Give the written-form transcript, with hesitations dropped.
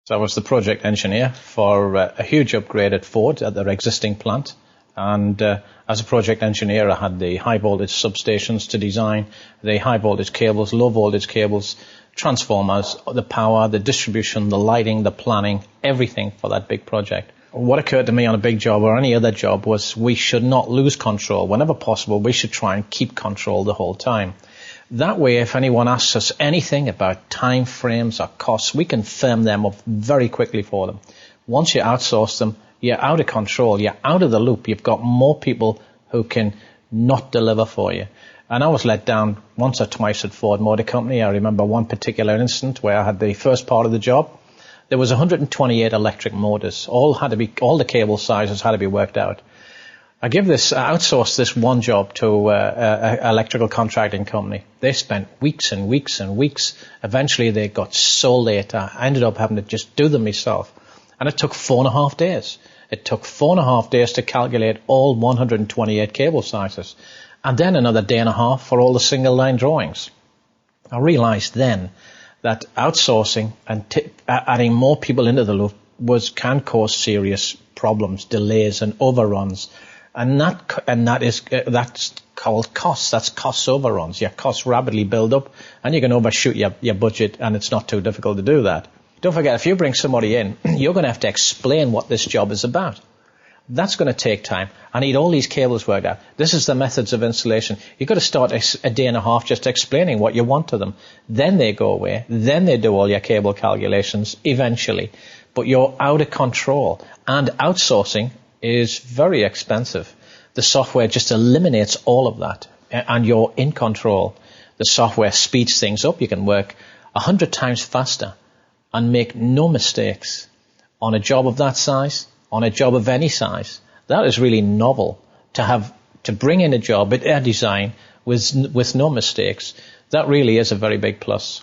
So I was the project engineer for a huge upgrade at Ford at their existing plant. And as a project engineer, I had the high voltage substations to design, the high voltage cables, low voltage cables, transformers, the power, the distribution, the lighting, the planning, everything for that big project. What occurred to me on a big job or any other job was we should not lose control. Whenever possible, we should try and keep control the whole time. That way, if anyone asks us anything about time frames or costs, we can firm them up very quickly for them. Once you outsource them, you're out of control, you're out of the loop, you've got more people who can not deliver for you. And I was let down once or twice at Ford Motor Company. I remember one particular incident where I had the first part of the job. There was 128 electric motors. All the cable sizes had to be worked out. I outsourced this one job to an electrical contracting company. They spent weeks and weeks and weeks. Eventually they got so late, I ended up having to just do them myself. And it took 4.5 days. It took 4.5 days to calculate all 128 cable sizes. And then another day and a half for all the single line drawings. I realized then that outsourcing and adding more people into the loop can cause serious problems, delays and overruns. And that's called costs. That's cost overruns. Your costs rapidly build up and you can overshoot your budget, and it's not too difficult to do that. Don't forget, if you bring somebody in, you're going to have to explain what this job is about. That's going to take time. I need all these cables worked out. This is the methods of installation. You've got to start a day and a half just explaining what you want to them. Then they go away. Then they do all your cable calculations eventually. But you're out of control. And outsourcing is very expensive. The software just eliminates all of that, and you're in control. The software speeds things up. You can work 100 times faster and make no mistakes on a job of that size, on a job of any size. That is really novel, to bring in a job, a design with no mistakes. That really is a very big plus.